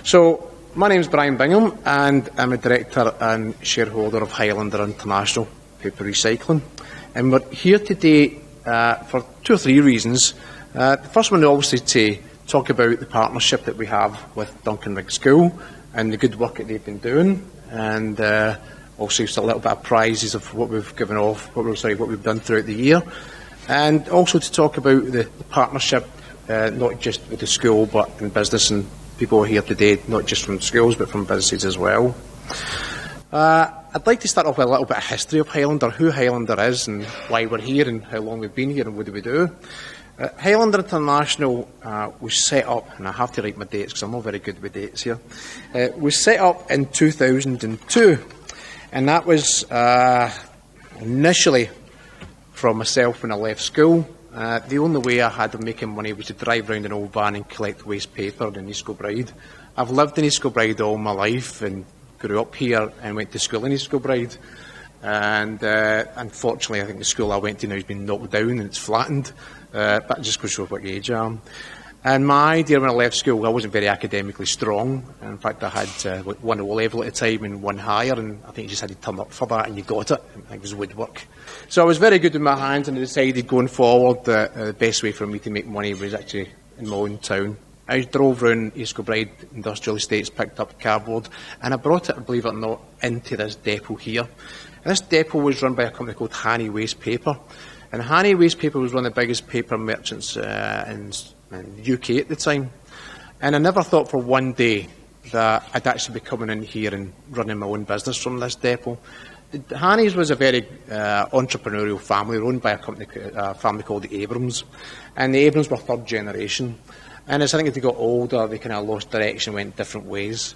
So, my name is Brian Bingham, and I'm a director and shareholder of Highlander International Paper Recycling. And we're here today for two or three reasons. The first one is obviously to talk about the partnership that we have with Duncanrig School and the good work that they've been doing, and also just a little bit of prizes of what we've given off, what we've done throughout the year, and also to talk about the partnership, not just with the school but in business, and people are here today not just from schools but from businesses as well. I'd like to start off with a little bit of history of Highlander, who Highlander is and why we're here and how long we've been here and what do we do. Highlander International was set up, and I have to write my dates because I'm not very good with dates here, was set up in 2002, and that was initially from myself when I left school. The only way I had of making money was to drive around an old van and collect waste paper in East Kilbride. I've lived in East Kilbride all my life and grew up here and went to school in East Kilbride. And unfortunately, I think the school I went to now has been knocked down and it's flattened. But just goes to show what age I am. And my idea when I left school, I wasn't very academically strong. In fact, I had one O-level at the time and one higher, and I think you just had to turn up for that and you got it. I think it was woodwork. So I was very good in my hands, and I decided going forward that the best way for me to make money was actually in my own town. I drove around East Kilbride industrial estates, picked up cardboard, and I brought it, believe it or not, into this depot here. And this depot was run by a company called Hanny Waste Paper. And Hanny Waste Paper was one of the biggest paper merchants in the UK at the time. And I never thought for one day that I'd actually be coming in here and running my own business from this depot. Hanny's was a very entrepreneurial family, run by a family called the Abrams. And the Abrams were third generation. And as I think as they got older, they kind of lost direction, went different ways.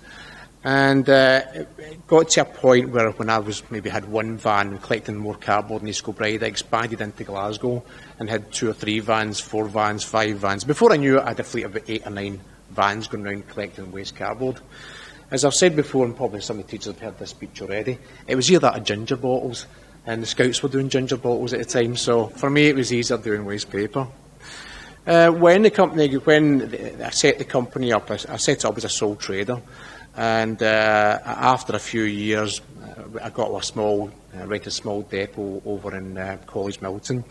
And it got to a point where when I was maybe had one van collecting more cardboard in East Kilbride, I expanded into Glasgow and had 2 or 3 vans, 4 vans, 5 vans. Before I knew it, I had a fleet of about 8 or 9 vans going around collecting waste cardboard. As I've said before, and probably some of the teachers have heard this speech already, it was either that or ginger bottles, and the Scouts were doing ginger bottles at the time, so for me it was easier doing waste paper. When I set the company up, I set it up as a sole trader. And after a few years, I got rented a small depot over in College Milton,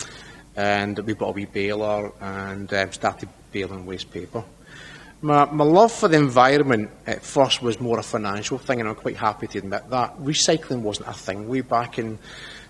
and we bought a wee baler and started baling waste paper. My love for the environment at first was more a financial thing, and I'm quite happy to admit that. Recycling wasn't a thing way back in,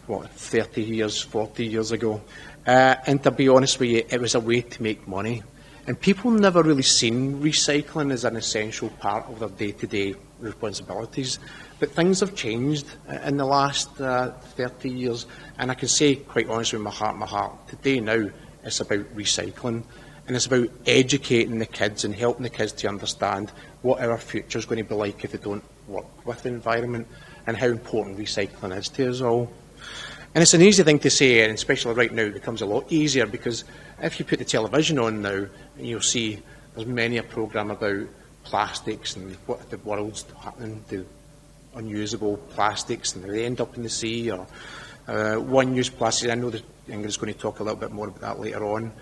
30 years, 40 years ago. And to be honest with you, it was a way to make money. And people never really seen recycling as an essential part of their day-to-day responsibilities. But things have changed in the last 30 years. And I can say, quite honestly, with my heart, today now, it's about recycling. And it's about educating the kids and helping the kids to understand what our future is going to be like if they don't work with the environment, and how important recycling is to us all. And it's an easy thing to say, and especially right now it becomes a lot easier, because if you put the television on now, you'll see there's many a programme about plastics and what the world's happening to unusable plastics, and they end up in the sea, or one-use plastics. I know that Ingrid's going to talk a little bit more about that later on.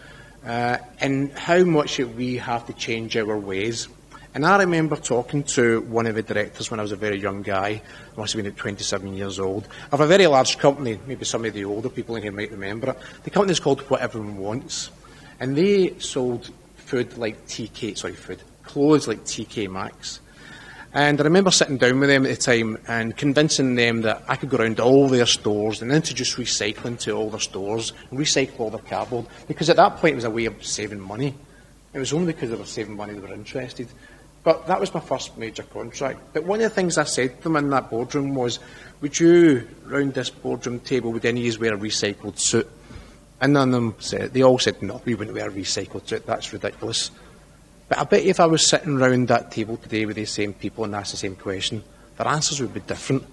And how much we have to change our ways. And I remember talking to one of the directors when I was a very young guy, I must have been at 27 years old, of a very large company. Maybe some of the older people in here might remember it. The company is called What Everyone Wants, and they sold clothes like TK Maxx. And I remember sitting down with them at the time and convincing them that I could go around all their stores and introduce recycling to all their stores and recycle all their cardboard, because at that point it was a way of saving money. It was only because they were saving money they were interested. But that was my first major contract. But one of the things I said to them in that boardroom was, would you, round this boardroom table, would any of you wear a recycled suit? And none of them said, they all said, no, we wouldn't wear a recycled suit, that's ridiculous. But I bet if I was sitting round that table today with these same people and asked the same question, their answers would be different.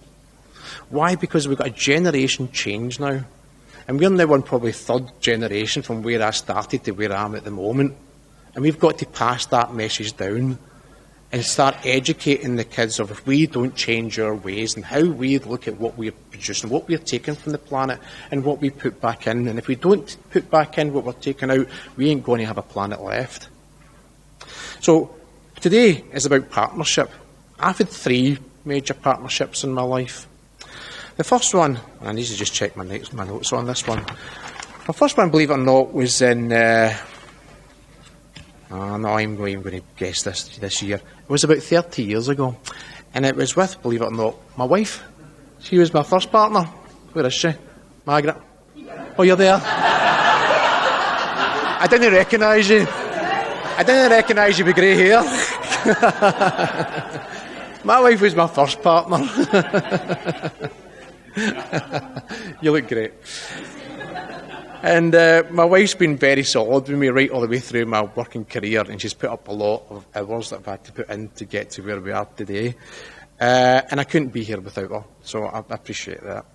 Why? Because we've got a generation change now. And we're now on probably third generation from where I started to where I am at the moment. And we've got to pass that message down and start educating the kids of, if we don't change our ways and how we look at what we're producing, what we're taking from the planet and what we put back in. And if we don't put back in what we're taking out, we ain't going to have a planet left. So Today is about partnership. I've had 3 major partnerships in my life. The first one, and I need to just check my notes on this one. My first one, believe it or not, was in... I'm going to guess this year. It was about 30 years ago. And it was with, believe it or not, my wife. She was my first partner. Where is she? Margaret? Oh, you're there? I didn't recognise you. I didn't recognise you with grey hair. My wife was my first partner. You look great. And my wife's been very solid with me right all the way through my working career, and she's put up a lot of hours that I've had to put in to get to where we are today. And I couldn't be here without her, so I appreciate that.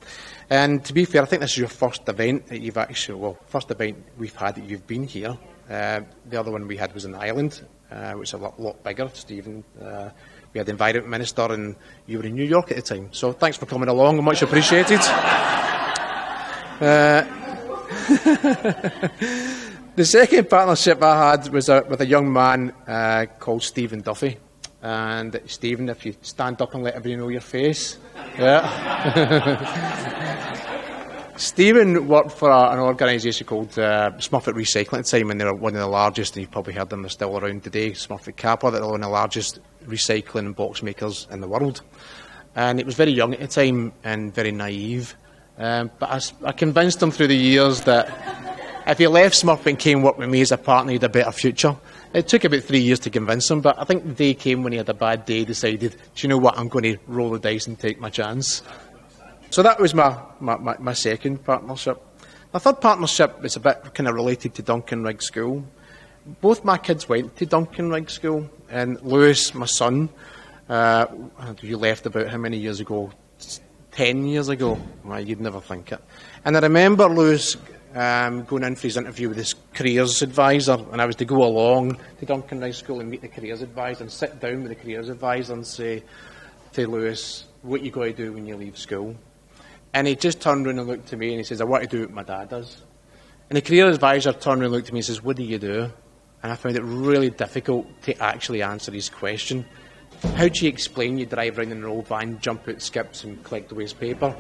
And to be fair, I think this is your first event that you've actually, first event we've had that you've been here. The other one we had was in Ireland, which is a lot bigger, Stephen. We had the Environment Minister, and you were in New York at the time. So thanks for coming along, much appreciated. The second partnership I had was with a young man called Stephen Duffy. And Stephen, if you stand up and let everybody know your face. Yeah. Stephen worked for an organisation called Smurfit Recycling at the time, and they were one of the largest, and you've probably heard them, they're still around today, Smurfit Kappa, they're one of the largest recycling box makers in the world. And it was very young at the time and very naive. But I convinced him through the years that if he left Smurfit and came work with me as a partner, he had a better future. It took about 3 years to convince him, but I think the day came when he had a bad day, decided, do you know what, I'm going to roll the dice and take my chance. So that was my second partnership. My third partnership is a bit kind of related to Duncanrig School. Both my kids went to Duncanrig School, and Lewis, my son, you left about how many years ago? 10 years ago. Well, you'd never think it. And I remember Lewis going in for his interview with his careers advisor, and I was to go along to Duncanrig School and meet the careers advisor and sit down with the careers advisor and say to Lewis, what are you going to do when you leave school? And he just turned around and looked at me and he says, I want to do what my dad does. And the career advisor turned around and looked at me and says, what do you do? And I found it really difficult to actually answer his question. How do you explain you drive around in an old van, jump out skips and collect the waste paper?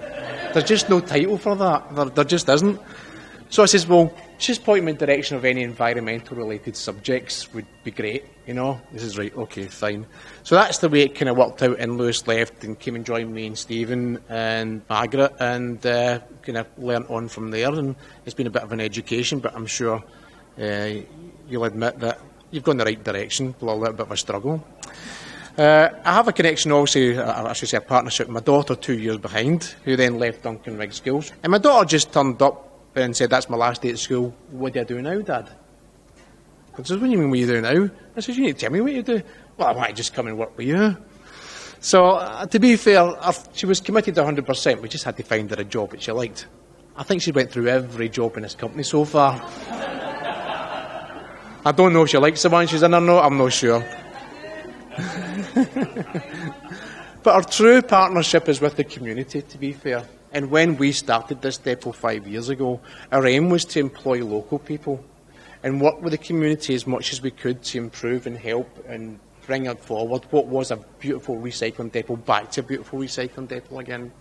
There's just no title for that. There just isn't. So I says, well, just point me in the direction of any environmental related subjects would be great, you know. This is right, okay, fine. So that's the way it kind of worked out, and Lewis left and came and joined me and Stephen and Margaret, and kind of learnt on from there, and it's been a bit of an education, but I'm sure you'll admit that you've gone the right direction, with a little bit of a struggle. I have a connection also, I should say a partnership with my daughter 2 years behind, who then left Duncanrig School. And my daughter just turned up and said, that's my last day at school, what do I do now, Dad? I says, what do you mean what you do now? I says, you need to tell me what you do. Well, I want to just come and work with you. So, to be fair, she was committed 100%, we just had to find her a job that she liked. I think she went through every job in this company so far. I don't know if she likes the one she's in or not, I'm not sure. But our true partnership is with the community, to be fair. And when we started this depot 5 years ago, our aim was to employ local people and work with the community as much as we could to improve and help and bring it forward what was a beautiful recycling depot back to a beautiful recycling depot again.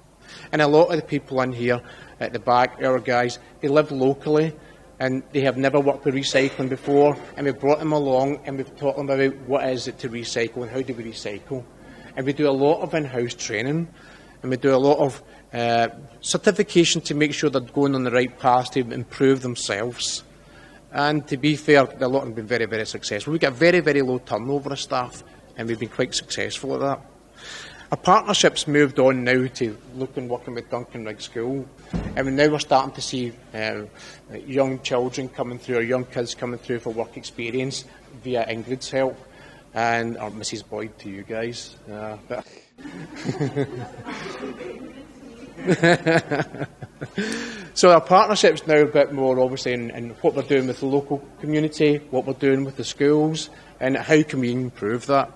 And a lot of the people in here at the back, our guys, they live locally and they have never worked with recycling before, and we've brought them along and we've taught them about what is it to recycle and how do we recycle. And we do a lot of in-house training, and we do a lot of certification to make sure they're going on the right path to improve themselves. And to be fair, a lot of them have been very, very successful. We've got very, very low turnover of staff, and we've been quite successful at that. Our partnership's moved on now to working with Duncanrig School, and now we're starting to see young children coming through, or young kids coming through for work experience via Ingrid's help, and or Mrs. Boyd to you guys. So our partnership's now a bit more obviously in what we're doing with the local community, what we're doing with the schools, and how can we improve that.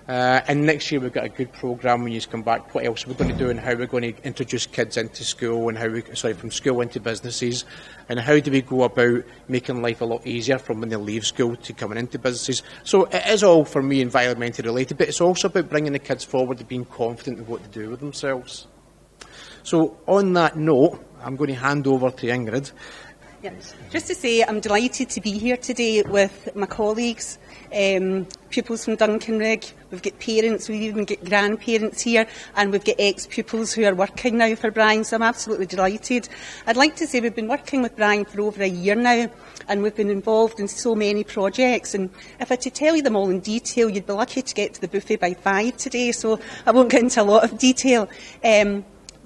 And next year we've got a good programme when you come back. What else we're going to do, and how we're going to introduce kids into school, and from school into businesses, and how do we go about making life a lot easier from when they leave school to coming into businesses. So it is all, for me, environmentally related, but it's also about bringing the kids forward and being confident in what to do with themselves. So on that note, I'm going to hand over to Ingrid. Yes. Just to say, I'm delighted to be here today with my colleagues, pupils from Duncanrig. We've got parents, we've even got grandparents here, and we've got ex-pupils who are working now for Brian, so I'm absolutely delighted. I'd like to say we've been working with Brian for over a year now, and we've been involved in so many projects, and if I had to tell you them all in detail, you'd be lucky to get to the buffet by 5 today, so I won't get into a lot of detail.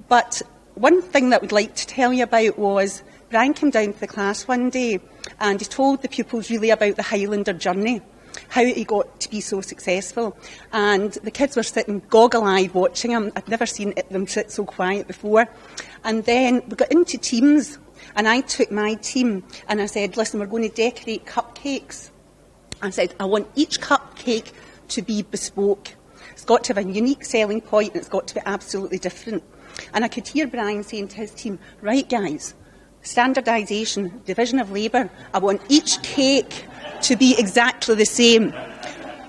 But one thing that I would like to tell you about was Brian came down to the class one day and he told the pupils really about the Highlander journey, how he got to be so successful. And the kids were sitting goggle-eyed watching him. I'd never seen them sit so quiet before. And then we got into teams, and I took my team and I said, listen, we're going to decorate cupcakes. I said, I want each cupcake to be bespoke. It's got to have a unique selling point and it's got to be absolutely different. And I could hear Brian saying to his team, right guys, standardisation, division of labour, I want each cake to be exactly the same.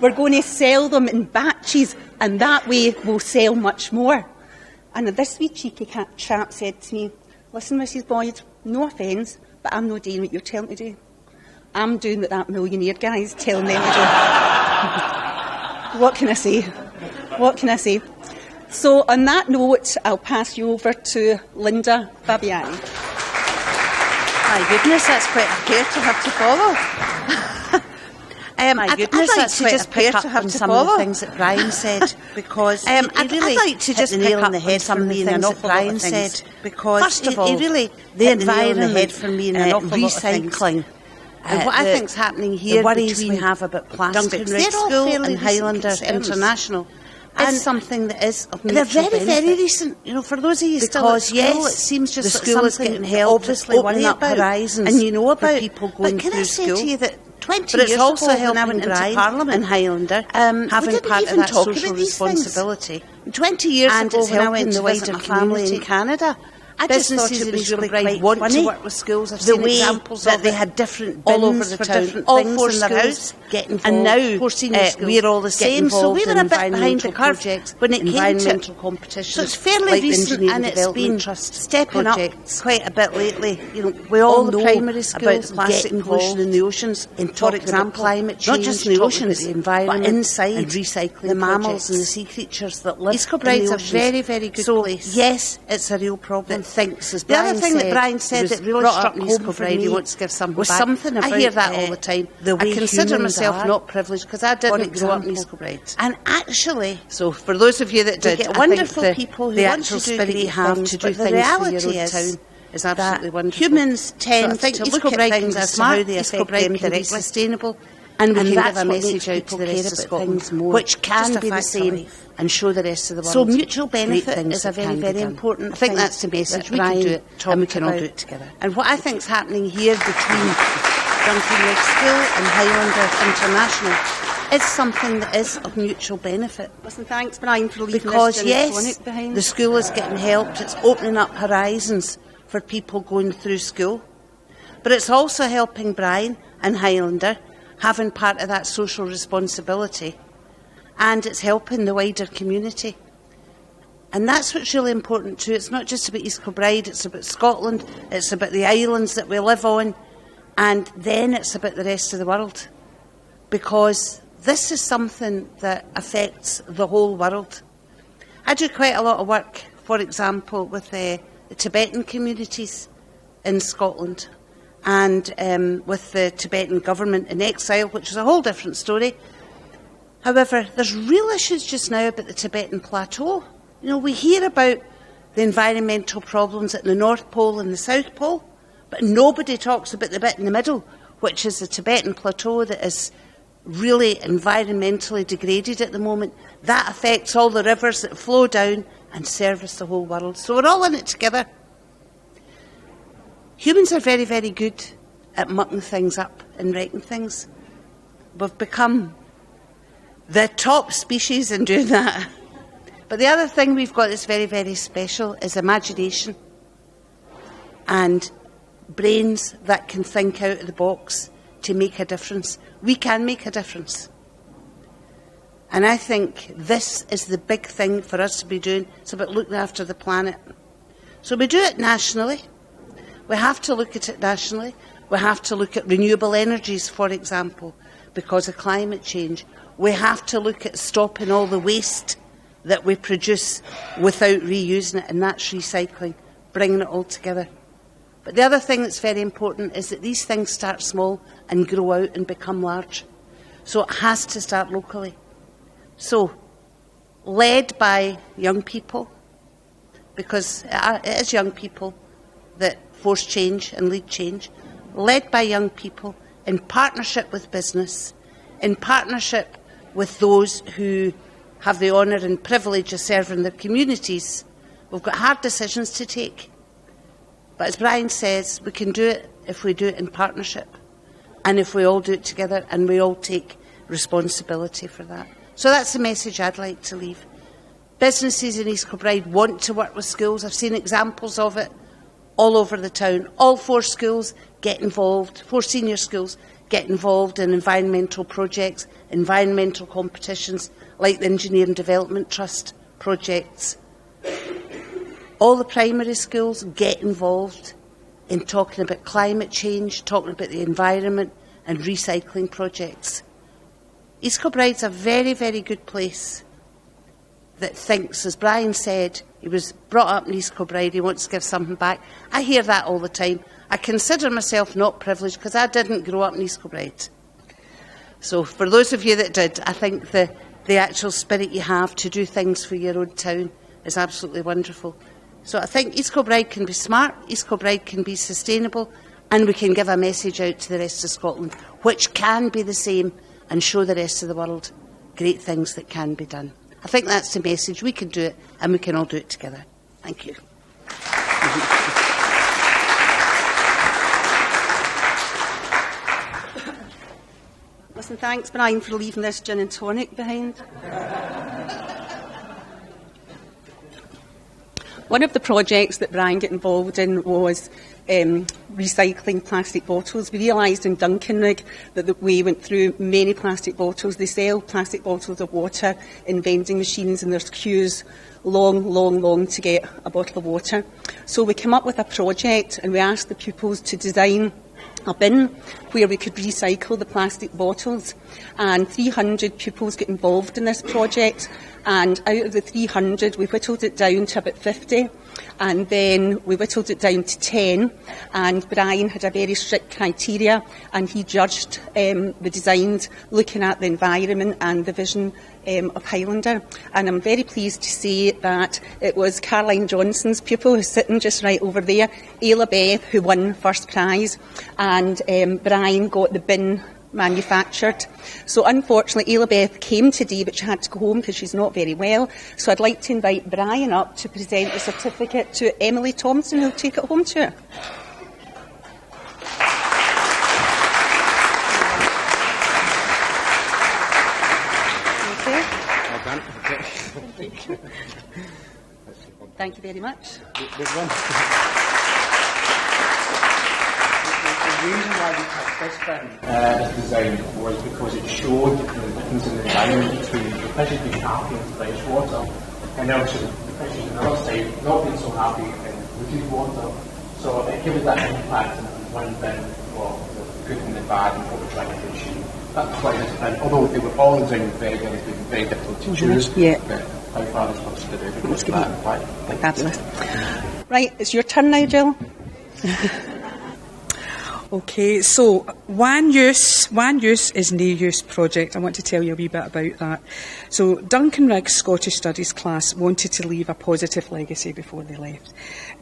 We're going to sell them in batches and that way we'll sell much more. And this wee cheeky chap said to me, listen Mrs Boyd, no offence, but I'm not doing what you're telling me to do. I'm doing what that millionaire guy's telling them to do. What can I say? What can I say? So on that note, I'll pass you over to Linda Fabiani. My goodness, that's quite a pair to have to follow. I'd like to just pick up on some of the things that Brian said, because I'd like to just pick up on some of the things that Brian said, because first of all, the environment for me and recycling. And what I think is happening here, worries we have about plastics, Duncanrig School and Highlander International, is something that is of mutual benefit. They're very, very recent, you know, for those of you still at school, yes, it seems just the school is getting help, obviously opening up horizons, and you know about people going through school. But can I say to you that 20 years ago, when I went into Parliament in Highlander, having part of that social responsibility, 20 years ago when I went to visit a family in Canada, businesses in Kilbride want to work with schools. I've seen examples that they had different all over the town, different things in their house, and now we're all the same. So we were a bit behind the curve when it came to competition. So it's fairly recent, and it's been stepping up quite a bit lately. You know, we all know primary schools about plastic pollution in the oceans, for example, climate change, not just in the oceans, the environment, but inside and recycling the mammals and the sea creatures that live in the oceans. A very, very good place. Yes, it's a real problem. The other thing that Brian said that really struck me was something about, I hear that all the time, I consider myself not privileged because I didn't grow up in East Kilbride. And actually, so for those of you that did, get wonderful people who want to do great things, but the reality is absolutely wonderful. Humans tend to look at things as to how they affect them directly, sustainable, and we can give a message out to the rest of Scotland, which can be the same and show the rest of the world. So mutual benefit is a very, very important thing. I think that's the message. We can do it, and we can all do it together. And what I think is happening here between Duncanrig School and Highlander International is something that is of mutual benefit. Listen, thanks, Brian, for leaving because yes, the school is getting helped. It's opening up horizons for people going through school, but it's also helping Brian and Highlander having part of that social responsibility, and it's helping the wider community. And that's what's really important too. It's not just about East Kilbride, it's about Scotland, it's about the islands that we live on, and then it's about the rest of the world. Because this is something that affects the whole world. I do quite a lot of work, for example, with the Tibetan communities in Scotland, and with the Tibetan government in exile, which is a whole different story. However, there's real issues just now about the Tibetan Plateau. You know, we hear about the environmental problems at the North Pole and the South Pole, but nobody talks about the bit in the middle, which is the Tibetan Plateau that is really environmentally degraded at the moment. That affects all the rivers that flow down and service the whole world. So we're all in it together. Humans are very, very good at mucking things up and wrecking things. We've become the top species in doing that. But the other thing we've got that's very, very special is imagination and brains that can think out of the box to make a difference. We can make a difference. And I think this is the big thing for us to be doing. It's about looking after the planet. So we do it nationally. We have to look at it nationally. We have to look at renewable energies, for example, because of climate change. We have to look at stopping all the waste that we produce without reusing it, and that's recycling, bringing it all together. But the other thing that's very important is that these things start small and grow out and become large. So it has to start locally. So, led by young people, because it is young people that force change and lead change, led by young people in partnership with business, in partnership with those who have the honour and privilege of serving their communities. We've got hard decisions to take. But as Brian says, we can do it if we do it in partnership and if we all do it together and we all take responsibility for that. So that's the message I'd like to leave. Businesses in East Kilbride want to work with schools. I've seen examples of it all over the town. All 4 schools get involved, 4 senior schools get involved in environmental projects, environmental competitions like the Engineering Development Trust projects. All the primary schools get involved in talking about climate change, talking about the environment and recycling projects. East Kilbride's a very, very good place that thinks, as Brian said, he was brought up in East Kilbride, he wants to give something back. I hear that all the time. I consider myself not privileged because I didn't grow up in East Kilbride. So for those of you that did, I think the actual spirit you have to do things for your own town is absolutely wonderful. So I think East Kilbride can be smart, East Kilbride can be sustainable, and we can give a message out to the rest of Scotland, which can be the same, and show the rest of the world great things that can be done. I think that's the message. We can do it, and we can all do it together. Thank you. Listen, thanks, Brian, for leaving this gin and tonic behind. One of the projects that Brian got involved in was recycling plastic bottles. We realised in Duncanrig that we went through many plastic bottles. They sell plastic bottles of water in vending machines and there's queues long to get a bottle of water. So we came up with a project and we asked the pupils to design a bin where we could recycle the plastic bottles, and 300 pupils got involved in this project, and out of the 300 we whittled it down to about 50, and then we whittled it down to 10, and Brian had a very strict criteria and he judged the designs looking at the environment and the vision of Highlander, and I'm very pleased to say that it was Caroline Johnson's pupil who's sitting just right over there, Ayla Beth, who won first prize, and Brian got the bin manufactured. So unfortunately Ayla Beth came today but she had to go home because she's not very well, so I'd like to invite Brian up to present the certificate to Emily Thompson, who'll take it home to her. Thank you very much. The reason why we picked this bin as design was because it showed the difference in the environment between the fishes being happy in fresh water and also the fishes on the other side not being so happy in liquid water. So it gave us that impact in one bin for the good and the bad and what we're trying to achieve. That's why this bin, although they were all designed very difficult to choose, but by far this was to do because of that impact. Fabulous. Right, it's your turn now, Jill. Okay, so one use is no use project. I want to tell you a wee bit about that. So Duncanrig's Scottish Studies class wanted to leave a positive legacy before they left.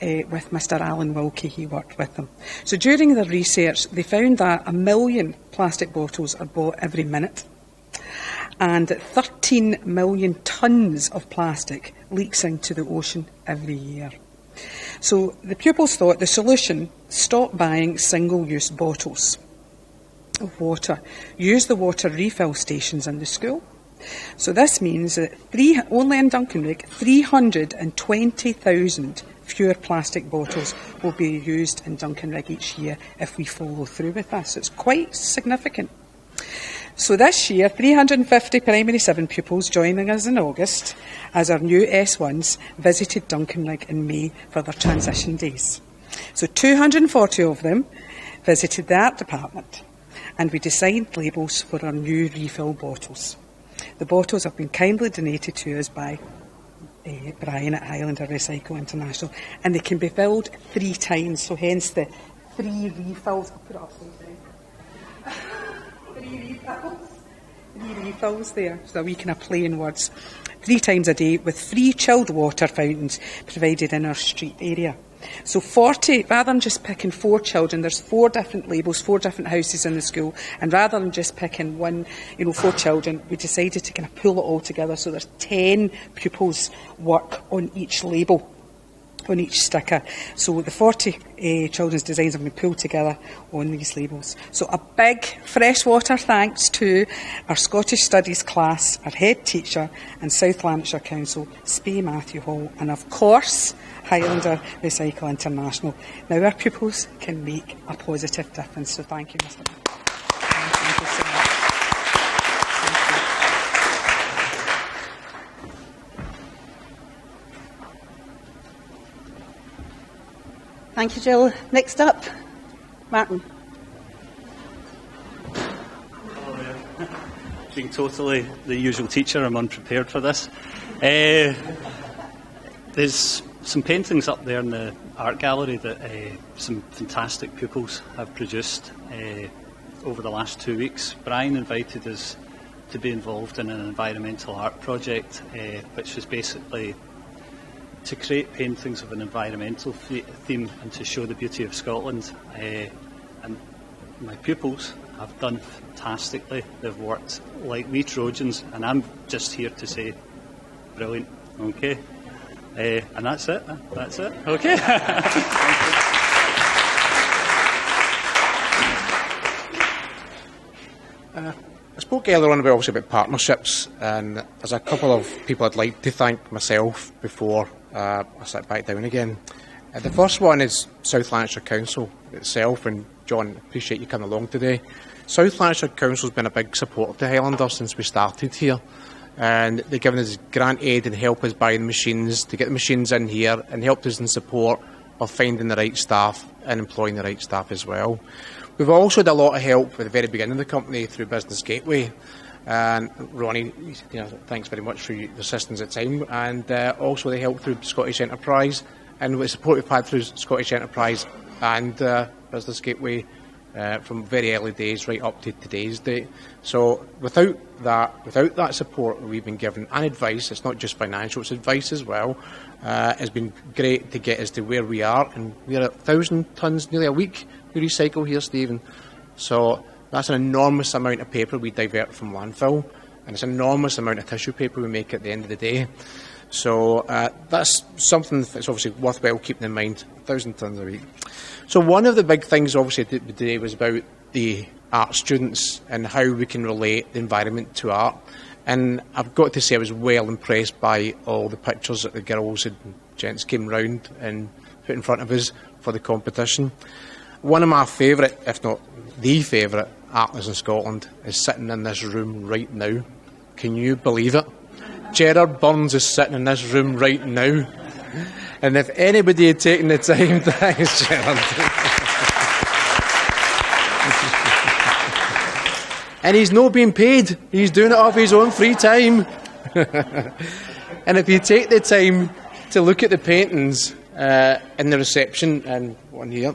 With Mr Alan Wilkie, he worked with them. So during their research, they found that 1 million plastic bottles are bought every minute, and 13 million tonnes of plastic leaks into the ocean every year. So the pupils thought the solution: stop buying single-use bottles of water. Use the water refill stations in the school So this means that only in Duncanrig, 320,000 fewer plastic bottles will be used in Duncanrig each year if we follow through with this. It's quite significant. So this year, 350 Primary 7 pupils joining us in August as our new S1s visited Duncanrig in May for their transition days. So 240 of them visited the art department, and we designed labels for our new refill bottles. The bottles have been kindly donated to us by Brian at Highlander Recycle International, and they can be filled 3 times, so hence the 3 refills. I'll put it upside down. 3 refills there, so a wee kind of play in words. 3 times a day with free chilled water fountains provided in our street area. So 40, rather than just picking 4 children, there's 4 different labels, 4 different houses in the school, and rather than just picking 4 children, we decided to kind of pull it all together, so there's 10 pupils work on each label, on each sticker. So the 40 children's designs have been pulled together on these labels. So a big freshwater thanks to our Scottish Studies class, our head teacher and South Lanarkshire Council, Spey Matthew Hall, and of course Highlander Recycle International. Now our pupils can make a positive difference. So thank you, Mr. Thank you so much. Thank you, Jill. Next up, Martin. Being totally the usual teacher, I'm unprepared for this. There's some paintings up there in the art gallery that some fantastic pupils have produced over the last 2 weeks. Brian invited us to be involved in an environmental art project, which was basically to create paintings of an environmental theme and to show the beauty of Scotland. And my pupils have done fantastically. They've worked like wee Trojans, and I'm just here to say, brilliant, okay. And that's it. Okay. I spoke earlier on about partnerships, and there's a couple of people I'd like to thank myself before I sit back down again. The first one is South Lanarkshire Council itself, and John, appreciate you coming along today. South Lanarkshire Council has been a big supporter to Highlander since we started here, and they've given us grant aid and help us buying machines, to get the machines in here, and helped us in support of finding the right staff and employing the right staff as well. We've also had a lot of help at the very beginning of the company through Business Gateway. And Ronnie, thanks very much for your assistance at the time. And also the help through Scottish Enterprise, and the support we've had through Scottish Enterprise and Business Gateway from very early days right up to today's date. So without that support we've been given, and advice, it's not just financial, it's advice as well, has been great to get us to where we are. And we're at 1,000 tonnes nearly a week we recycle here, Stephen. So that's an enormous amount of paper we divert from landfill, and it's an enormous amount of tissue paper we make at the end of the day. So that's something that's obviously worthwhile keeping in mind, 1,000 tonnes a week. So one of the big things obviously today was about the art students and how we can relate the environment to art. And I've got to say I was well impressed by all the pictures that the girls and gents came round and put in front of us for the competition. One of my favourite, if not the favourite, artists in Scotland is sitting in this room right now. Can you believe it? Gerard Burns is sitting in this room right now. And if anybody had taken the time, thanks, Gerard. And he's not being paid. He's doing it off his own free time. And if you take the time to look at the paintings in the reception and one here,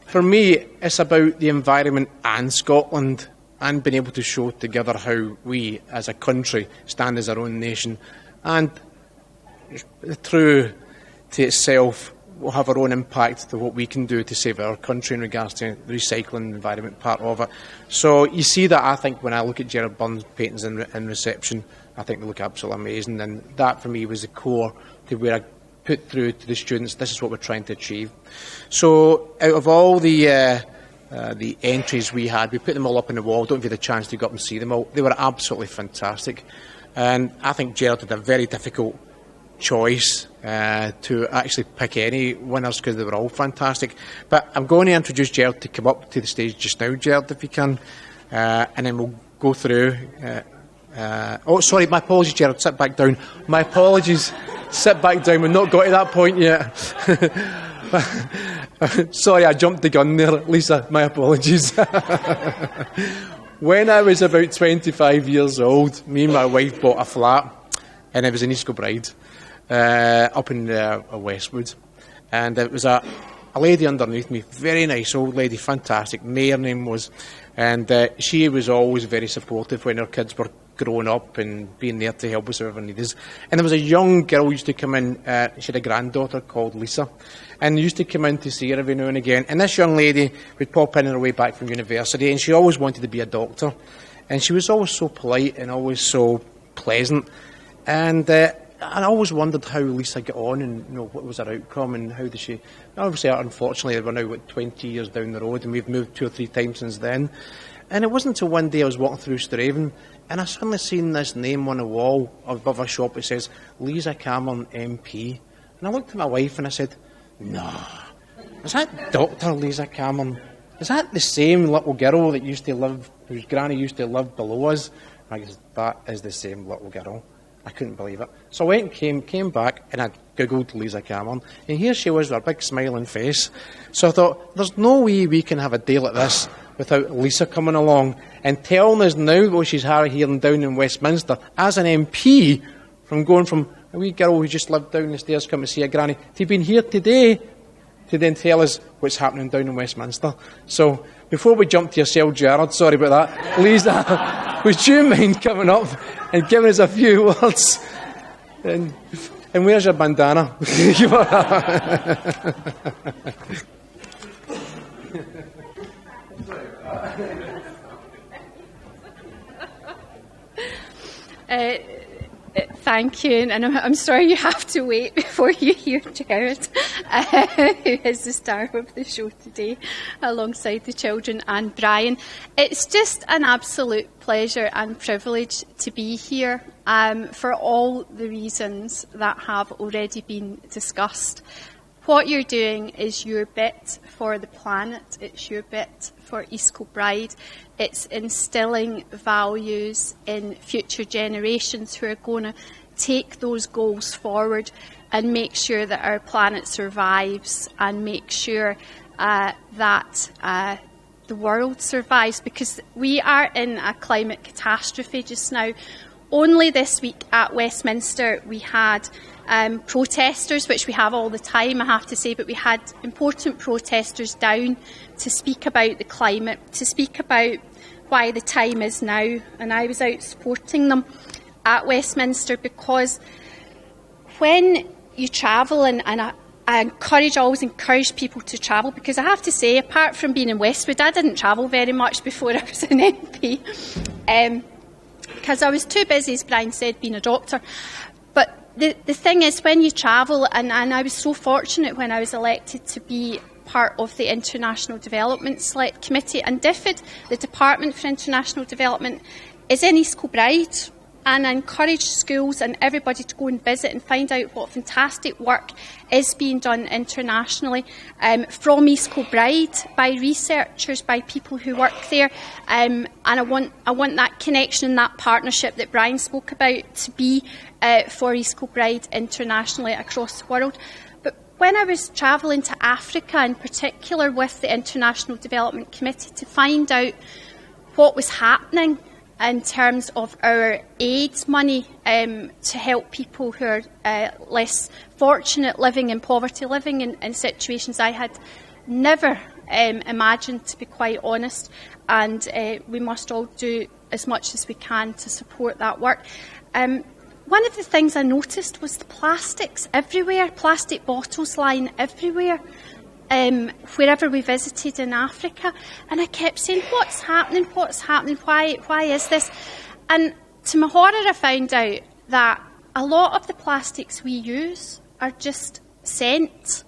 for me, it's about the environment and Scotland, and being able to show together how we, as a country, stand as our own nation, and true to itself, will have our own impact to what we can do to save our country in regards to the recycling environment part of it. So you see that, I think, when I look at Gerard Burns' paintings in reception, I think they look absolutely amazing, and that for me was the core to where I put through to the students, this is what we're trying to achieve. So out of all the the entries we had. We put them all up on the wall. Don't give you the chance to go up and see them all. They were absolutely fantastic. And I think Gerard had a very difficult choice to actually pick any winners because they were all fantastic. But I'm going to introduce Gerard to come up to the stage just now, Gerard, if you can. And then we'll go through. Oh, sorry, my apologies, Gerard. Sit back down. My apologies. Sit back down. We've not got to that point yet. Sorry, I jumped the gun there, Lisa. My apologies. When I was about 25 years old, me and my wife bought a flat, and it was in East Kilbride, up in Westwood. And it was a lady underneath me, very nice old lady, fantastic. May her name was. And she was always very supportive when her kids were growing up and being there to help us whoever needed us. And there was a young girl who used to come in, she had a granddaughter called Lisa, and used to come in to see her every now and again. And this young lady would pop in on her way back from university, and she always wanted to be a doctor. And she was always so polite and always so pleasant. And I always wondered how Lisa got on and what was her outcome and how did she... Obviously, unfortunately, we're now 20 years down the road and we've moved 2 or 3 times since then. And it wasn't until one day I was walking through Straven and I suddenly seen this name on the wall above a shop. It says, Lisa Cameron MP. And I looked at my wife and I said, no, is that Dr. Lisa Cameron? Is that the same little girl that used to live, whose granny used to live below us? And I said, that is the same little girl. I couldn't believe it. So I went and came back and I googled Lisa Cameron, and here she was with a big smiling face. So I thought, there's no way we can have a day like this without Lisa coming along and telling us now what she's hearing down in Westminster as an MP, from going from a wee girl who just lived down the stairs coming to see her granny to being here today to then tell us what's happening down in Westminster. So before we jump to yourself, Gerard, sorry about that, Lisa, would you mind coming up and giving us a few words? And where's your bandana? Thank you, and I'm sorry you have to wait before you hear Gerard, who is the star of the show today, alongside the children and Brian. It's just an absolute pleasure and privilege to be here for all the reasons that have already been discussed. What you're doing is your bit for the planet, it's your bit for East Kilbride, it's instilling values in future generations who are going to take those goals forward and make sure that our planet survives and make sure that the world survives, because we are in a climate catastrophe just now. Only this week at Westminster we had protesters, which we have all the time, I have to say, but we had important protesters down to speak about the climate, to speak about why the time is now, and I was out supporting them at Westminster, because when you travel, and I always encourage people to travel, because I have to say, apart from being in Westwood, I didn't travel very much before I was an MP, because I was too busy, as Brian said, being a doctor. But the thing is, when you travel, and I was so fortunate when I was elected to be part of the International Development Select Committee, and DFID, the Department for International Development, is in East Kilbride. And I encourage schools and everybody to go and visit and find out what fantastic work is being done internationally from East Kilbride by researchers, by people who work there. And I want that connection and that partnership that Brian spoke about to be for East Kilbride internationally across the world. But when I was travelling to Africa, in particular with the International Development Committee, to find out what was happening in terms of our aid money to help people who are less fortunate, living in poverty, living in situations I had never imagined, to be quite honest. And we must all do as much as we can to support that work. One of the things I noticed was the plastics everywhere, plastic bottles lying everywhere. Wherever we visited in Africa, and I kept saying, what's happening, why is this? And to my horror, I found out that a lot of the plastics we use are just sent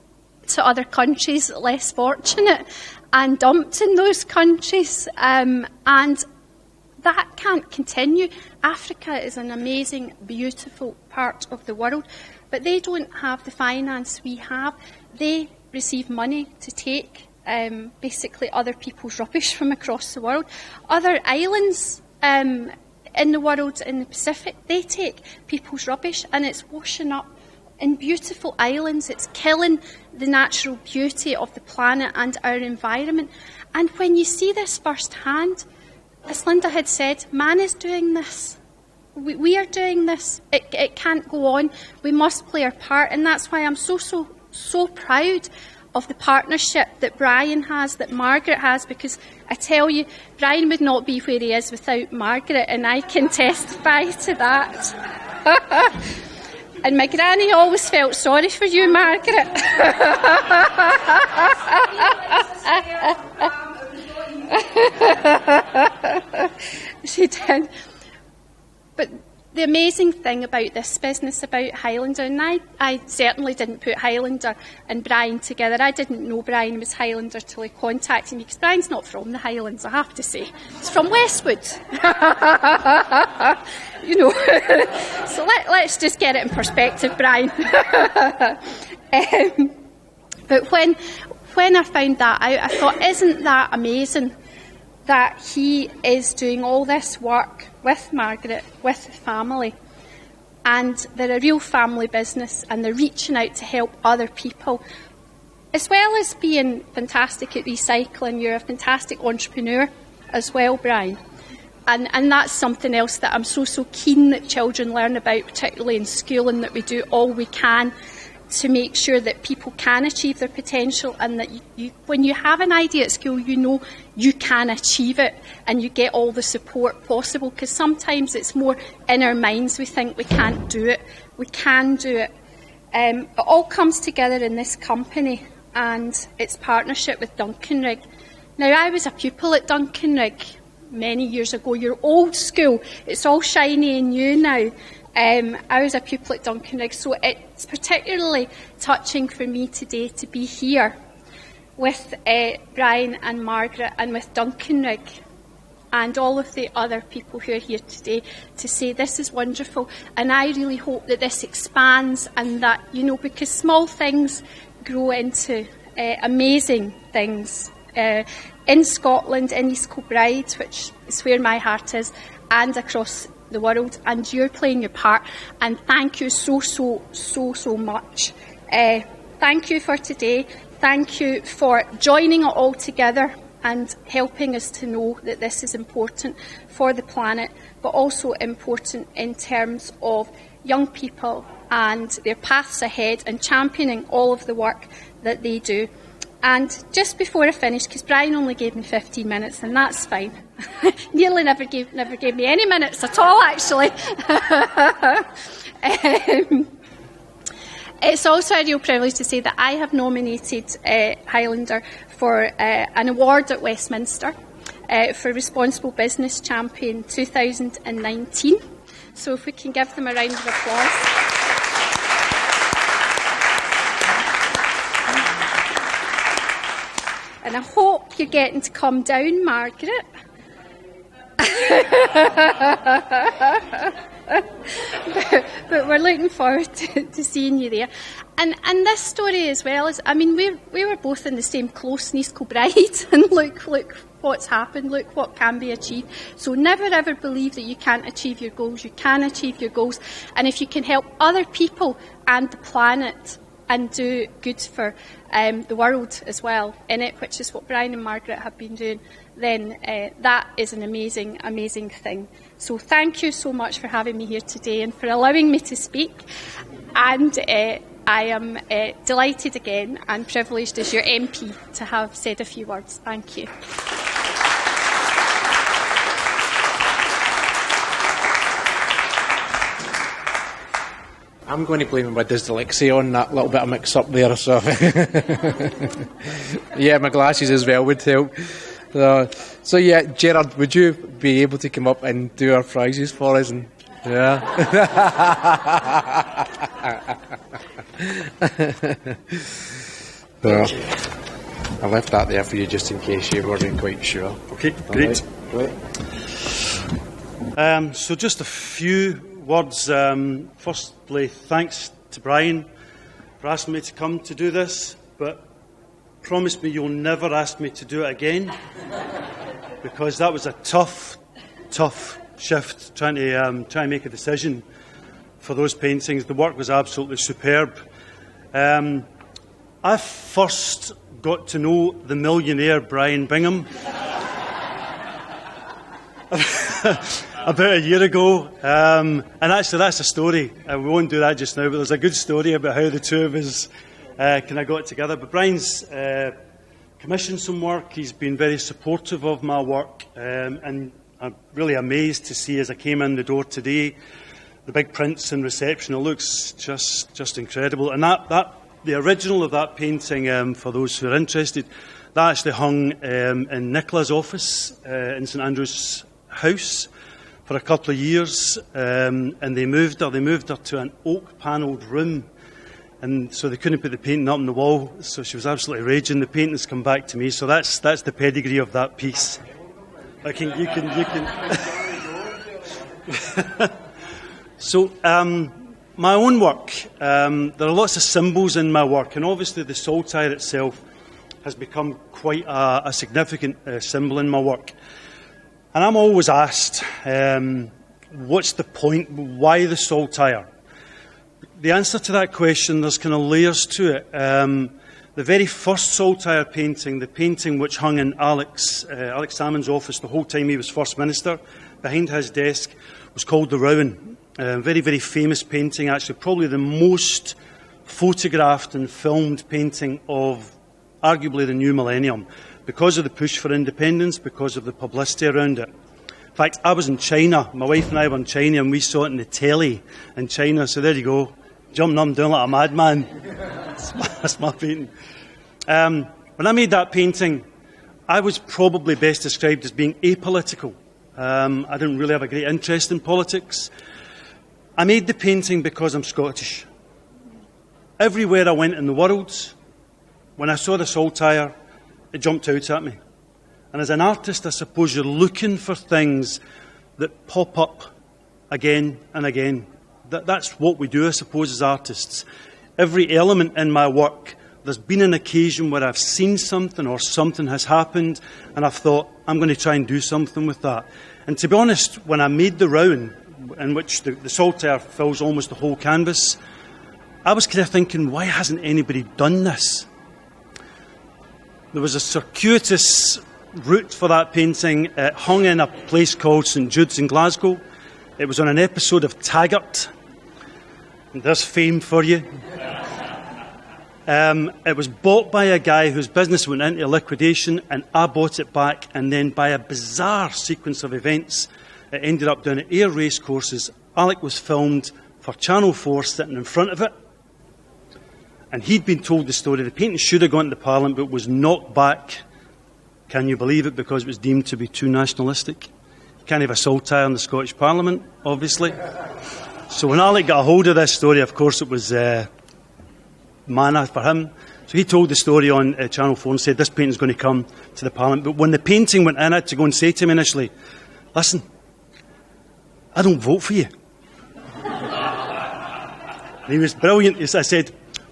to other countries less fortunate, and dumped in those countries. And that can't continue. Africa is an amazing, beautiful part of the world, but they don't have the finance we have. They receive money to take basically other people's rubbish from across the world. Other islands in the world, in the Pacific, they take people's rubbish and it's washing up in beautiful islands. It's killing the natural beauty of the planet and our environment. And when you see this firsthand, as Linda had said, man is doing this. We are doing this. It can't go on. We must play our part, and that's why I'm so proud of the partnership that Brian has, that Margaret has, because I tell you, Brian would not be where he is without Margaret, and I can testify to that. And my granny always felt sorry for you, Margaret. She did. But the amazing thing about this business, about Highlander, and I certainly didn't put Highlander and Brian together. I didn't know Brian was Highlander till he contacted me, because Brian's not from the Highlands, I have to say. He's from Westwood. You know. So let's just get it in perspective, Brian. But when I found that out, I thought, isn't that amazing that he is doing all this work with Margaret, with the family, and they're a real family business and they're reaching out to help other people. As well as being fantastic at recycling, you're a fantastic entrepreneur as well, Brian. And that's something else that I'm so keen that children learn about, particularly in school, and that we do all we can to make sure that people can achieve their potential, and that when you have an idea at school, you know you can achieve it and you get all the support possible, because sometimes it's more in our minds. We think we can't do it. We can do it. It all comes together in this company and its partnership with Duncanrig. Now, I was a pupil at Duncanrig many years ago. You're old school. It's all shiny and new now. I was a pupil at Duncanrig, so it's particularly touching for me today to be here with Brian and Margaret and with Duncanrig and all of the other people who are here today to say this is wonderful, and I really hope that this expands, and that, you know, because small things grow into amazing things in Scotland, in East Kilbride, which is where my heart is, and across the world, and you're playing your part, and thank you so much. Thank you for today. Thank you for joining it all together and helping us to know that this is important for the planet, but also important in terms of young people and their paths ahead, and championing all of the work that they do. And just before I finish, because Brian only gave me 15 minutes, and that's fine. Nearly never gave me any minutes at all, actually. It's also a real privilege to say that I have nominated Highlander for an award at Westminster for Responsible Business Champion 2019. So if we can give them a round of applause. And I hope you're getting to come down, Margaret. but we're looking forward to seeing you there. And this story as well is, I mean, we were both in the same close in East Kilbride, and look what's happened, look what can be achieved. So never ever believe that you can't achieve your goals. You can achieve your goals, and if you can help other people and the planet and do good for the world as well in it, which is what Brian and Margaret have been doing, then that is an amazing, amazing thing. So thank you so much for having me here today and for allowing me to speak. And I am delighted again and privileged as your MP to have said a few words. Thank you. I'm going to blame my dyslexia on that little bit of mix-up there. So, yeah, my glasses as well would help. So yeah, Gerard, would you be able to come up and do our prizes for us? And, yeah. I left that there for you just in case you weren't quite sure. Okay, great. Right. So just a few words. Firstly, thanks to Brian for asking me to come to do this, but promise me you'll never ask me to do it again, because that was a tough shift trying to make a decision for those paintings. The work was absolutely superb. I first got to know the millionaire Brian Bingham about a year ago, and actually that's a story. We won't do that just now, but there's a good story about how the two of us kind of got together. But Brian's commissioned some work. He's been very supportive of my work, and I'm really amazed to see as I came in the door today the big prints in reception. It looks just incredible. And the original of that painting, for those who are interested, that actually hung in Nicola's office in St Andrew's House for a couple of years, and they moved her to an oak-panelled room, and so they couldn't put the painting up on the wall, so she was absolutely raging. The painting's come back to me, so that's the pedigree of that piece. You can. So, my own work, there are lots of symbols in my work, and obviously the saltire itself has become quite a significant symbol in my work. And I'm always asked, what's the point? Why the saltire? The answer to that question, there's kind of layers to it. The very first saltire painting, the painting which hung in Alex Salmon's office the whole time he was First Minister, behind his desk, was called The Rowan. Very, very famous painting, actually probably the most photographed and filmed painting of arguably the new millennium, because of the push for independence, because of the publicity around it. In fact, I was in China, my wife and I were in China, and we saw it in the telly in China, so there you go, jumping up and down like a madman. That's my painting. When I made that painting, I was probably best described as being apolitical. I didn't really have a great interest in politics. I made the painting because I'm Scottish. Everywhere I went in the world, when I saw the saltire, it jumped out at me. And as an artist, I suppose you're looking for things that pop up again and again. That's what we do, I suppose, as artists. Every element in my work, there's been an occasion where I've seen something or something has happened, and I've thought, I'm going to try and do something with that. And to be honest, when I made the Rowan, in which the saltire fills almost the whole canvas, I was kind of thinking, why hasn't anybody done this? There was a circuitous route for that painting. It hung in a place called St Jude's in Glasgow. It was on an episode of Taggart. And there's fame for you. It was bought by a guy whose business went into liquidation, and I bought it back, and then by a bizarre sequence of events, it ended up down at Ayr racecourses. Alec was filmed for Channel 4 sitting in front of it. And he'd been told the story. The painting should have gone to Parliament, but was knocked back. Can you believe it? Because it was deemed to be too nationalistic. You can't have a saltire in the Scottish Parliament, obviously. So when Alec got a hold of this story, of course it was manna for him. So he told the story on Channel 4 and said, this painting's going to come to the Parliament. But when the painting went in, I had to go and say to him initially, listen, I don't vote for you. And he was brilliant. I said,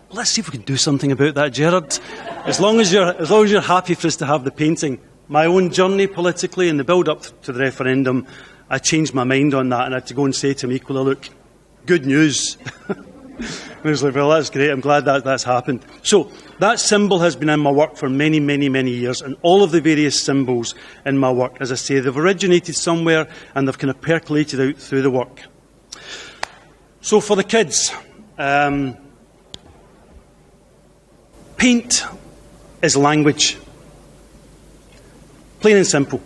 let's see if we can do something about that, Gerard. As long as you're happy for us to have the painting. My own journey politically in the build-up to the referendum, I changed my mind on that, and I had to go and say to him equally, look, good news. And he was like, well, that's great. I'm glad that's happened. So that symbol has been in my work for many, many, many years, and all of the various symbols in my work, as I say, they've originated somewhere and they've kind of percolated out through the work. So for the kids, paint is language. Plain and simple.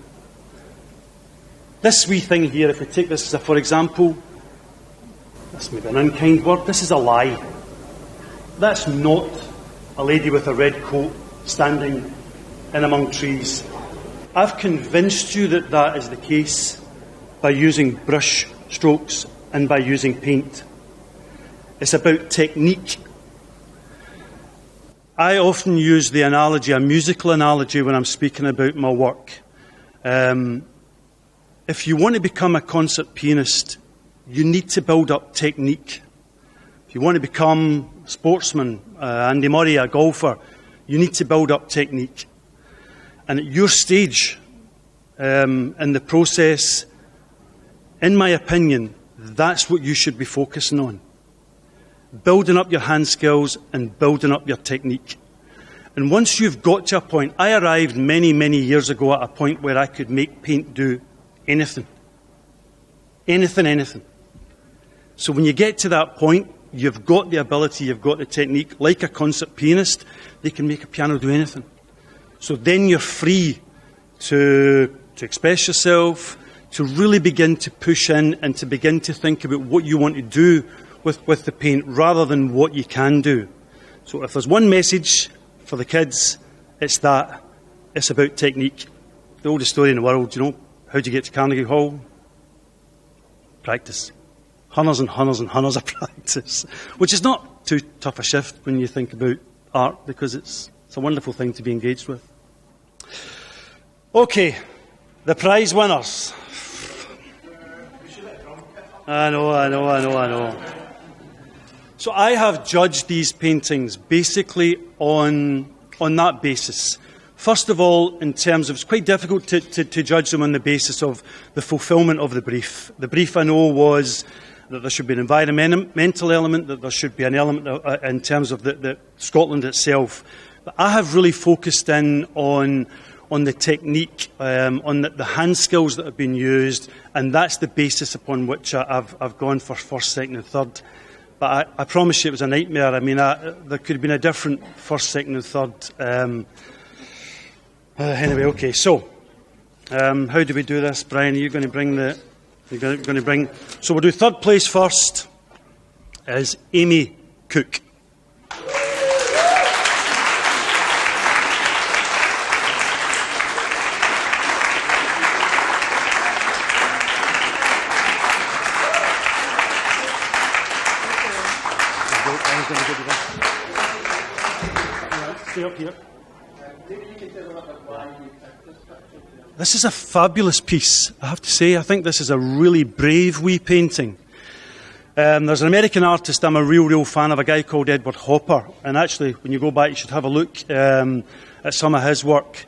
This wee thing here, if we take this as a for example, that's maybe an unkind word, this is a lie. That's not a lady with a red coat standing in among trees. I've convinced you that that is the case by using brush strokes and by using paint. It's about technique. I often use the analogy, a musical analogy, when I'm speaking about my work. If you want to become a concert pianist, you need to build up technique. If you want to become a sportsman, Andy Murray, a golfer, you need to build up technique. And at your stage in the process, in my opinion, that's what you should be focusing on. Building up your hand skills and building up your technique. And once you've got to a point, I arrived many, many years ago at a point where I could make paint do anything. Anything. So when you get to that point, you've got the ability, you've got the technique. Like a concert pianist, they can make a piano do anything. So then you're free to express yourself, to really begin to push in and to begin to think about what you want to do with the paint rather than what you can do. So if there's one message for the kids, it's that. It's about technique. The oldest story in the world, how do you get to Carnegie Hall? Practice. Hunters and hunters and hunters of practice. Which is not too tough a shift when you think about art, because it's a wonderful thing to be engaged with. Okay, the prize winners. I know. So I have judged these paintings basically on that basis. First of all, in terms of, it's quite difficult to judge them on the basis of the fulfilment of the brief. The brief, I know, was that there should be an environmental element, that there should be an element in terms of the Scotland itself. But I have really focused in on the technique, on the hand skills that have been used, and that's the basis upon which I've gone for first, second and third. But I promise you it was a nightmare. I mean, there could have been a different first, second and third. Anyway, okay, so how do we do this, Brian? Are you going to bring so we'll do third place first is Amy Cook. Stay up here. This is a fabulous piece, I have to say. I think this is a really brave wee painting. There's an American artist I'm a real fan of, a guy called Edward Hopper. And actually, when you go back, you should have a look at some of his work.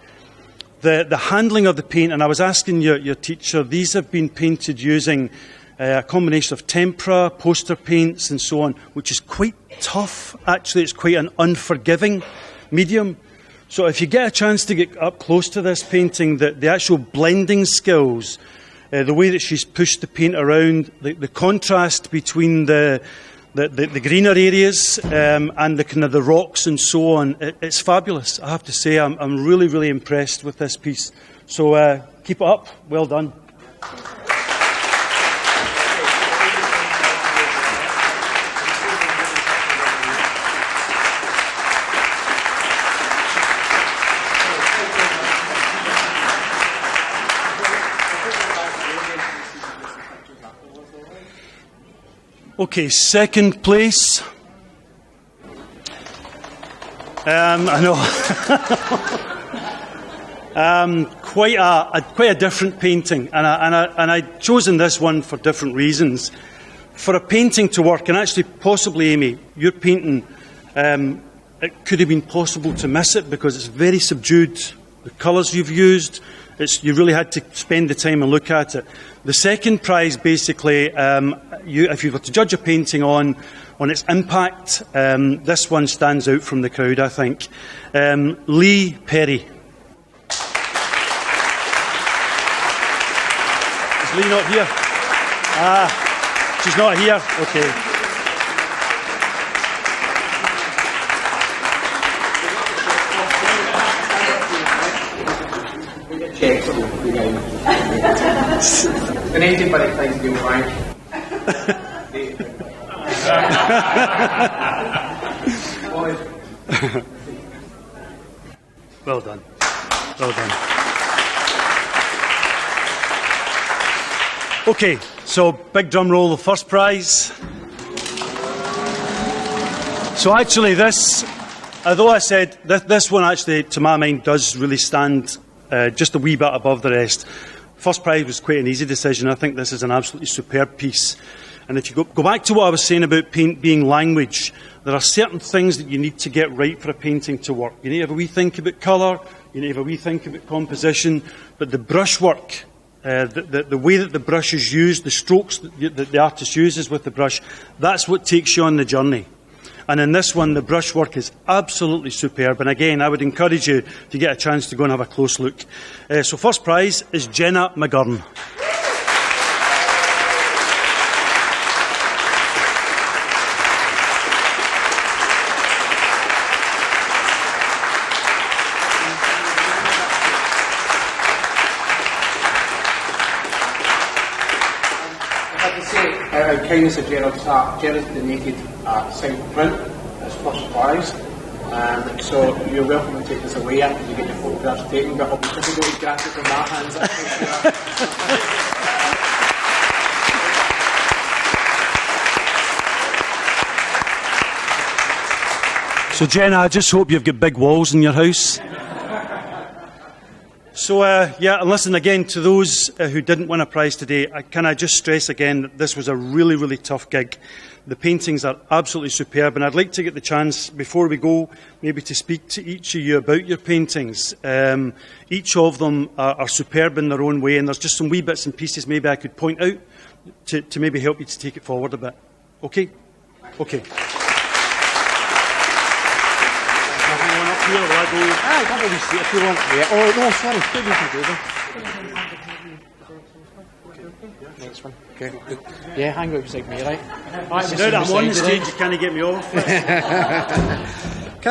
The handling of the paint, and I was asking your teacher, these have been painted using a combination of tempera, poster paints and so on, which is quite tough. Actually, it's quite an unforgiving medium. So if you get a chance to get up close to this painting, the actual blending skills, the way that she's pushed the paint around, the contrast between the greener areas and the kind of the rocks and so on, it's fabulous. I have to say, I'm really, really impressed with this piece. So keep it up. Well done. Okay, second place. I know. Quite a different painting, and I'd chosen this one for different reasons. For a painting to work, and actually possibly, Amy, your painting, it could have been possible to miss it because it's very subdued. The colours you've used, you really had to spend the time and look at it. The second prize, basically, if you were to judge a painting on its impact, this one stands out from the crowd, I think. Lee Perry. Is Lee not here? She's not here? Okay. The 1945 Bill Bank. Well done. Well done. Okay, so big drum roll, the first prize. So actually this although I said this one actually, to my mind, does really stand just a wee bit above the rest. First prize was quite an easy decision. I think this is an absolutely superb piece. And if you go back to what I was saying about paint being language, there are certain things that you need to get right for a painting to work. You need to have a wee think about colour, you need to have a wee think about composition, but the brushwork, the way that the brush is used, the strokes that the artist uses with the brush, that's what takes you on the journey. And in this one, the brushwork is absolutely superb. And again, I would encourage you to get a chance to go and have a close look. So first prize is Jenna McGurn. Kindness of Gerard's heart, Gerard donated a signed print as first prize. So you're welcome to take this away after you get your photographs taken, but I'll be difficult to grant it from my hands. So Jenna, I just hope you've got big walls in your house. So, and listen again, to those who didn't win a prize today, can I just stress again that this was a really, really tough gig. The paintings are absolutely superb, and I'd like to get the chance, before we go, maybe to speak to each of you about your paintings. Each of them are superb in their own way, and there's just some wee bits and pieces maybe I could point out to maybe help you to take it forward a bit. Okay? Okay. Here, will I go? Have a wee seat if you want. Yeah. Oh, no, sorry. Next one. Okay. Yeah, hang out beside me, right? Now that I'm on the stage, you can't get me off. Can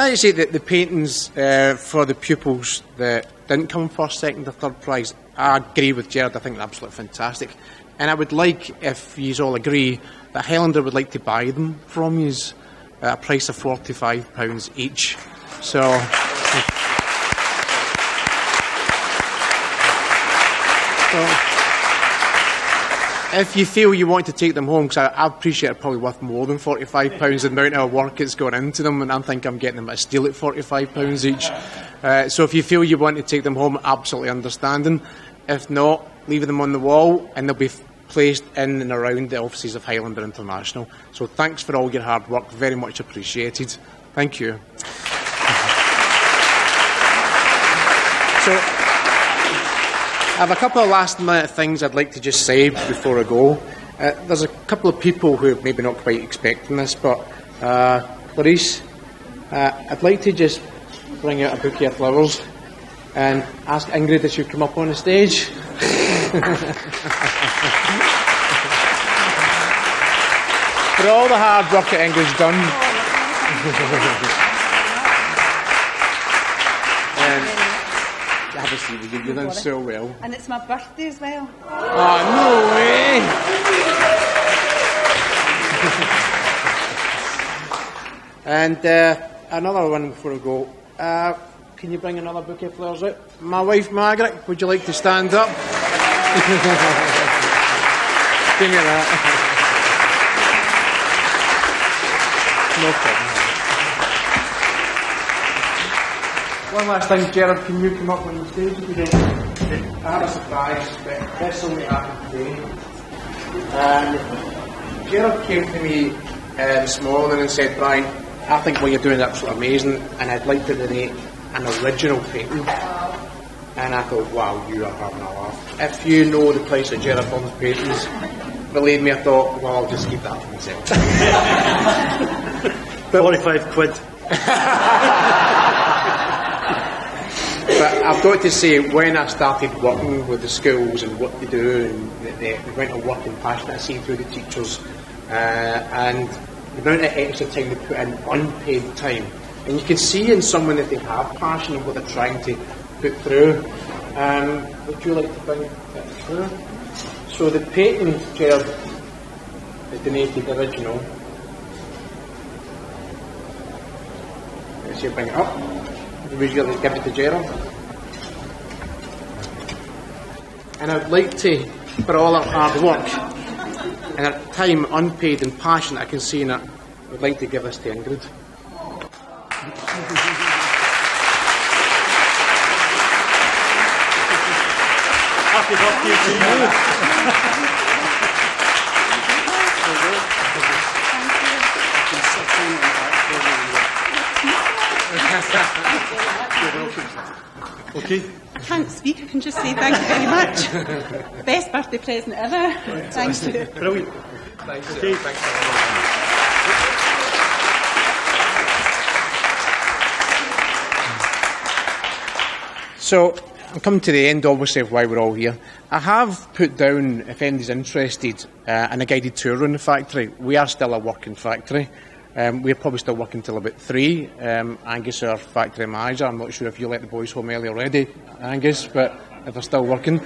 I just say that the paintings for the pupils that didn't come first, second or third prize, I agree with Gerard. I think they're absolutely fantastic. And I would like, if you all agree, that Highlander would like to buy them from you at a price of £45 each. So, if you feel you want to take them home, because I appreciate it probably worth more than £45, the amount of work it's gone into them, and I think I'm getting them at a steal at £45 each. So if you feel you want to take them home, absolutely understanding. If not, leave them on the wall, and they'll be placed in and around the offices of Highlander International. So thanks for all your hard work, very much appreciated. Thank you. So, I have a couple of last-minute things I'd like to just say before I go. There's a couple of people who are maybe not quite expecting this, but Clarice, I'd like to just bring out a bouquet of flowers and ask Ingrid if she'd come up on the stage. For all the hard work that Ingrid's done. Have a seat with you. You've done so well. And it's my birthday as well. Oh, no way! And another one before I go. Can you bring another bouquet of flowers out? My wife, Margaret, would you like to stand up? Give me that. No problem. One last thing, Gerard, can you come up on the stage today? I have a surprise, but this only happened today. Gerard came to me this morning and said, Brian, I think what you're doing is absolutely amazing, and I'd like to donate an original painting. And I thought, wow, you are having a laugh. If you know the price of Gerard Bond's paintings, believe me, I thought, well, I'll just keep that for myself. But 45 quid. But I've got to say, when I started working with the schools and what they do, and the amount of work and passion I see through the teachers, and the amount of extra time they put in, unpaid time, and you can see in someone that they have passion of what they're trying to put through. Would you like to bring it through? So the painting, Gerard, is donated original. Let's see, bring it up. Would you like to give it to Gerard? And I'd like to, for all our hard work and our time, unpaid and passion I can see in it, I would like to give this to Ingrid. Happy birthday to you. Okay. I can't speak, I can just say thank you very much. Best birthday present ever. Thank you. Brilliant. Thanks. Okay. Thanks. So, I'm coming to the end, obviously, of why we're all here. I have put down, if anybody's interested, in a guided tour around the factory. We are still a working factory. We're probably still working till about 3. Angus, our factory manager, I'm not sure if you let the boys home early already, Angus, but if they're still working.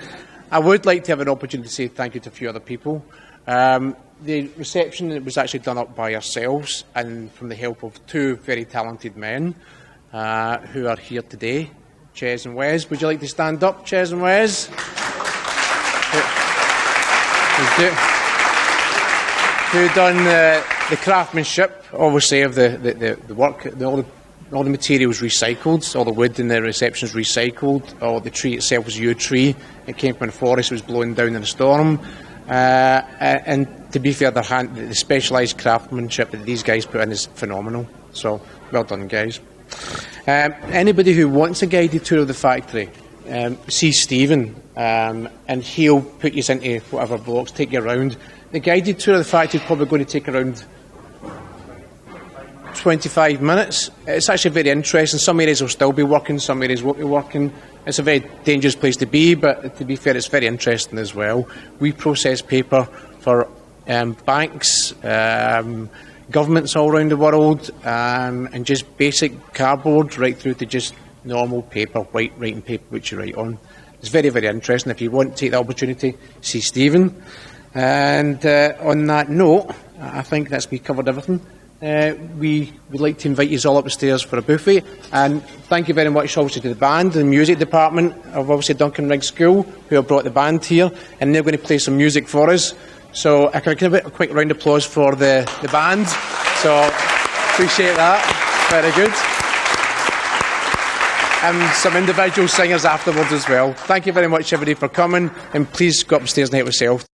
I would like to have an opportunity to say thank you to a few other people. The reception was actually done up by ourselves and from the help of 2 very talented men who are here today, Ches and Wes. Would you like to stand up, Ches and Wes? Who done the craftsmanship, obviously, of the work. All the materials recycled, all the wood in the reception is recycled, all the tree itself was a yew tree. It came from the forest, it was blown down in a storm. And to be fair, the specialised craftsmanship that these guys put in is phenomenal. So, well done, guys. Anybody who wants a guided tour of the factory, see Stephen, and he'll put you into whatever blocks, take you around. The guided tour of the factory is probably going to take around 25 minutes. It's actually very interesting. Some areas will still be working, some areas won't be working. It's a very dangerous place to be, but to be fair, it's very interesting as well. We process paper for banks, governments all around the world, and just basic cardboard right through to just normal paper, white writing paper which you write on. It's very, very interesting. If you want to take the opportunity, see Stephen. And on that note, I think we covered everything. We would like to invite you all up the stairs for a buffet, and thank you very much also to the band and the music department of obviously Duncanrig School who have brought the band here, and they're going to play some music for us. So I can give a quick round of applause for the band. So appreciate that. Very good. And some individual singers afterwards as well. Thank you very much everybody for coming, and please go upstairs and help yourself.